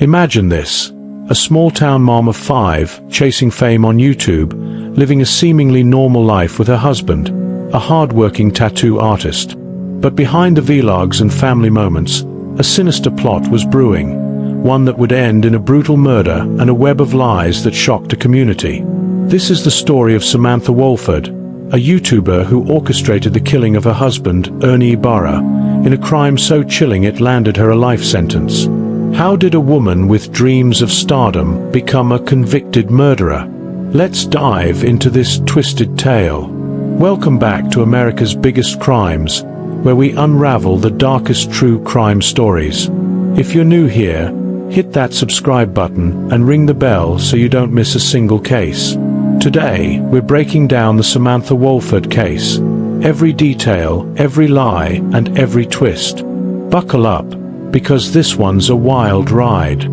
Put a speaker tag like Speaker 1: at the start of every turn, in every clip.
Speaker 1: Imagine this. A small-town mom of 5, chasing fame on YouTube, living a seemingly normal life with her husband, a hard-working tattoo artist. But behind the vlogs and family moments, a sinister plot was brewing, one that would end in a brutal murder and a web of lies that shocked a community. This is the story of Samantha Wohlford, a YouTuber who orchestrated the killing of her husband, Ernie Ibarra, in a crime so chilling it landed her a life sentence. How did a woman with dreams of stardom become a convicted murderer? Let's dive into this twisted tale. Welcome back to America's Biggest Crimes, where we unravel the darkest true crime stories. If you're new here, hit that subscribe button and ring the bell so you don't miss a single case. Today, we're breaking down the Samantha Wohlford case. Every detail, every lie, and every twist. Buckle up, because this one's a wild ride.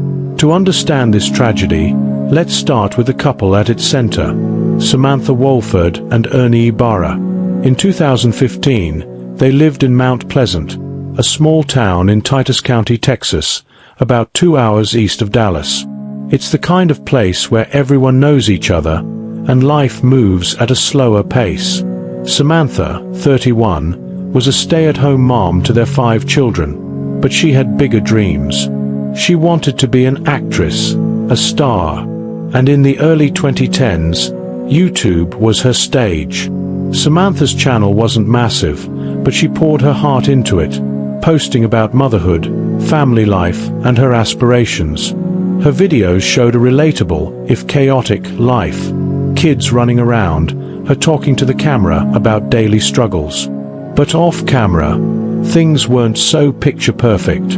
Speaker 1: To understand this tragedy, let's start with the couple at its center, Samantha Wohlford and Ernie Ibarra. In 2015, they lived in Mount Pleasant, a small town in Titus County, Texas, about 2 hours east of Dallas. It's the kind of place where everyone knows each other, and life moves at a slower pace. Samantha, 31, was a stay-at-home mom to their 5 children, but she had bigger dreams. She wanted to be an actress, a star, and in the early 2010s, YouTube was her stage. Samantha's channel wasn't massive, but she poured her heart into it, posting about motherhood, family life, and her aspirations. Her videos showed a relatable, if chaotic, life. Kids running around, her talking to the camera about daily struggles. But off-camera, things weren't so picture-perfect.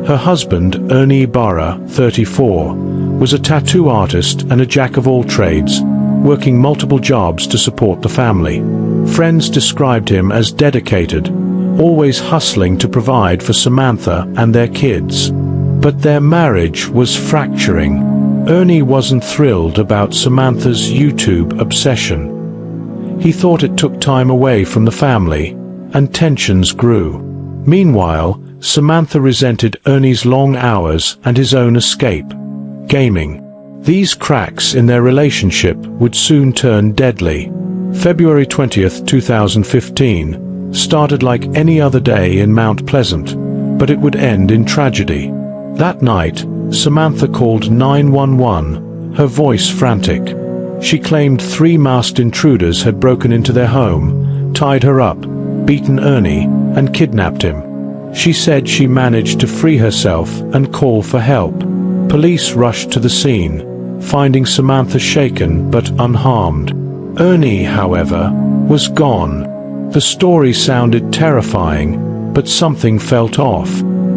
Speaker 1: Her husband, Ernie Ibarra, 34, was a tattoo artist and a jack-of-all-trades, working multiple jobs to support the family. Friends described him as dedicated, always hustling to provide for Samantha and their kids. But their marriage was fracturing. Ernie wasn't thrilled about Samantha's YouTube obsession. He thought it took time away from the family, and tensions grew. Meanwhile, Samantha resented Ernie's long hours and his own escape, gaming. These cracks in their relationship would soon turn deadly. February 20th, 2015, started like any other day in Mount Pleasant, but it would end in tragedy. That night, Samantha called 911, her voice frantic. She claimed 3 masked intruders had broken into their home, tied her up, beaten Ernie, and kidnapped him. She said she managed to free herself and call for help. Police rushed to the scene, finding Samantha shaken but unharmed. Ernie, however, was gone. The story sounded terrifying, but something felt off.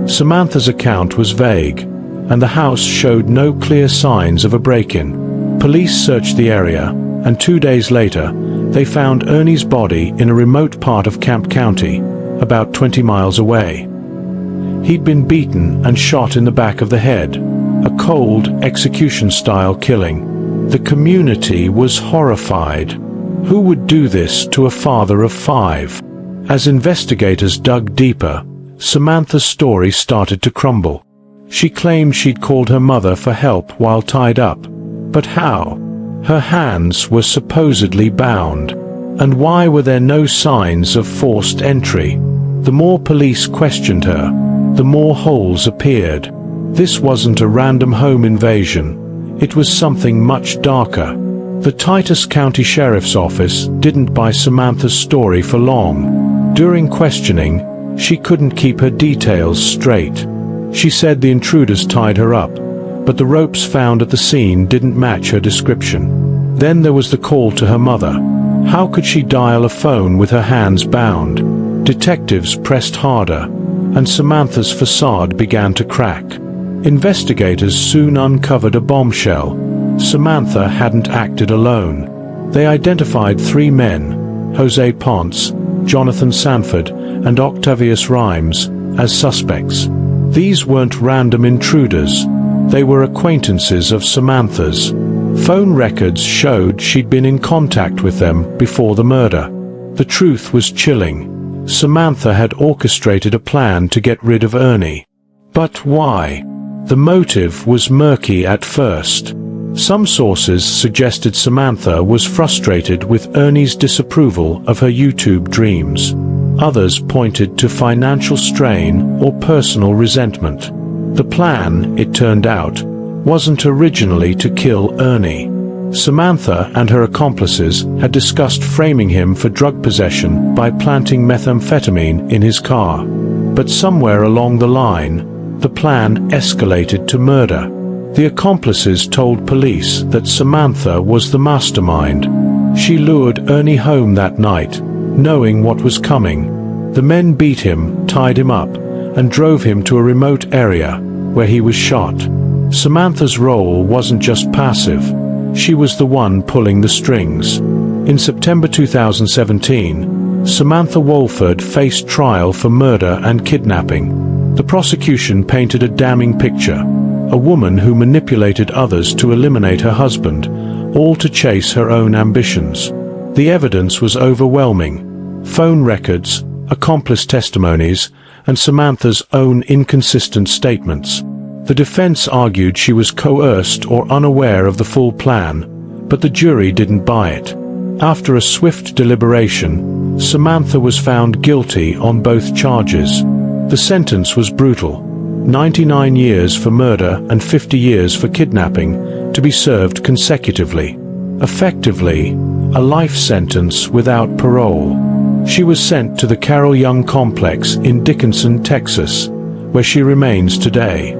Speaker 1: Samantha's account was vague, and the house showed no clear signs of a break-in. Police searched the area, and 2 days later, they found Ernie's body in a remote part of Camp County, about 20 miles away. He'd been beaten and shot in the back of the head, a cold, execution-style killing. The community was horrified. Who would do this to a father of 5? As investigators dug deeper, Samantha's story started to crumble. She claimed she'd called her mother for help while tied up. But how? Her hands were supposedly bound. And why were there no signs of forced entry? The more police questioned her, the more holes appeared. This wasn't a random home invasion. It was something much darker. The Titus County Sheriff's Office didn't buy Samantha's story for long. During questioning, she couldn't keep her details straight. She said the intruders tied her up, but the ropes found at the scene didn't match her description. Then there was the call to her mother. How could she dial a phone with her hands bound? Detectives pressed harder, and Samantha's facade began to crack. Investigators soon uncovered a bombshell. Samantha hadn't acted alone. They identified 3 men, Jose Ponce, Jonathan Sanford, and Octavius Rhymes, as suspects. These weren't random intruders. They were acquaintances of Samantha's. Phone records showed she'd been in contact with them before the murder. The truth was chilling. Samantha had orchestrated a plan to get rid of Ernie. But why? The motive was murky at first. Some sources suggested Samantha was frustrated with Ernie's disapproval of her YouTube dreams. Others pointed to financial strain or personal resentment. The plan, it turned out, wasn't originally to kill Ernie. Samantha and her accomplices had discussed framing him for drug possession by planting methamphetamine in his car. But somewhere along the line, the plan escalated to murder. The accomplices told police that Samantha was the mastermind. She lured Ernie home that night, knowing what was coming. The men beat him, tied him up, and drove him to a remote area, where he was shot. Samantha's role wasn't just passive. She was the one pulling the strings. In September 2017, Samantha Wohlford faced trial for murder and kidnapping. The prosecution painted a damning picture. A woman who manipulated others to eliminate her husband, all to chase her own ambitions. The evidence was overwhelming. Phone records, accomplice testimonies, and Samantha's own inconsistent statements. The defense argued she was coerced or unaware of the full plan, but the jury didn't buy it. After a swift deliberation, Samantha was found guilty on both charges. The sentence was brutal: 99 years for murder and 50 years for kidnapping, to be served consecutively. Effectively, a life sentence without parole. She was sent to the Carroll Young Complex in Dickinson, Texas, where she remains today.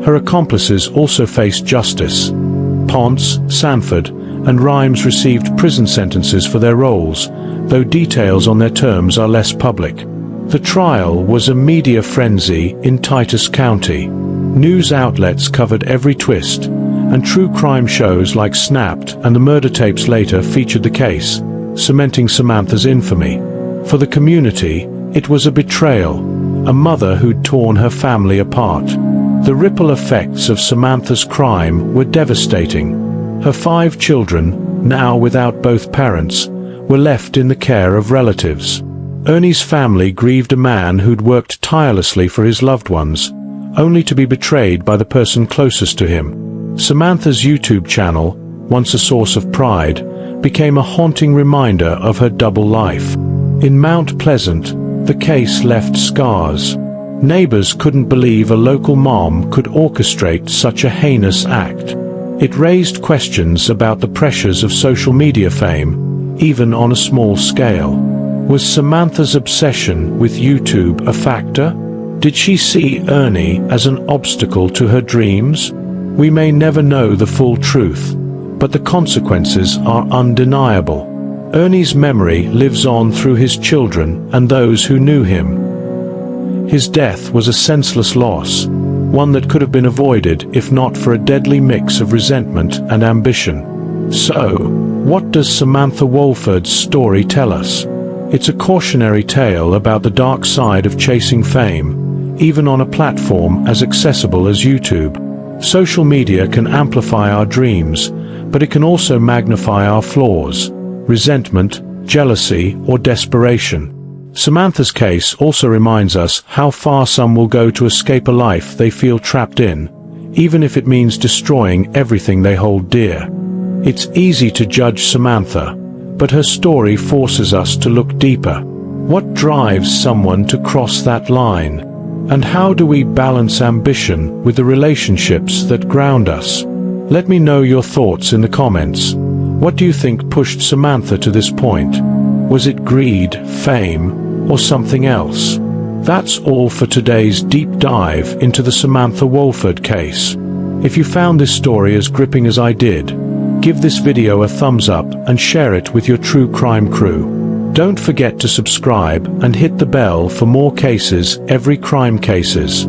Speaker 1: Her accomplices also faced justice. Ponce, Sanford, and Rhimes received prison sentences for their roles, though details on their terms are less public. The trial was a media frenzy in Titus County. News outlets covered every twist, and true crime shows like Snapped and the murder tapes later featured the case, cementing Samantha's infamy. For the community, it was a betrayal, a mother who'd torn her family apart. The ripple effects of Samantha's crime were devastating. Her 5 children, now without both parents, were left in the care of relatives. Ernie's family grieved a man who'd worked tirelessly for his loved ones, only to be betrayed by the person closest to him. Samantha's YouTube channel, once a source of pride, became a haunting reminder of her double life. In Mount Pleasant, the case left scars. Neighbors couldn't believe a local mom could orchestrate such a heinous act. It raised questions about the pressures of social media fame, even on a small scale. Was Samantha's obsession with YouTube a factor? Did she see Ernie as an obstacle to her dreams? We may never know the full truth, but the consequences are undeniable. Ernie's memory lives on through his children and those who knew him. His death was a senseless loss, one that could have been avoided if not for a deadly mix of resentment and ambition. So, what does Samantha Wohlford's story tell us? It's a cautionary tale about the dark side of chasing fame, even on a platform as accessible as YouTube. Social media can amplify our dreams, but it can also magnify our flaws, resentment, jealousy, or desperation. Samantha's case also reminds us how far some will go to escape a life they feel trapped in, even if it means destroying everything they hold dear. It's easy to judge Samantha, but her story forces us to look deeper. What drives someone to cross that line? And how do we balance ambition with the relationships that ground us? Let me know your thoughts in the comments. What do you think pushed Samantha to this point? Was it greed, fame, or something else? That's all for today's deep dive into the Samantha Wohlford case. If you found this story as gripping as I did, give this video a thumbs up and share it with your true crime crew. Don't forget to subscribe and hit the bell for more cases, Every Crime Cases.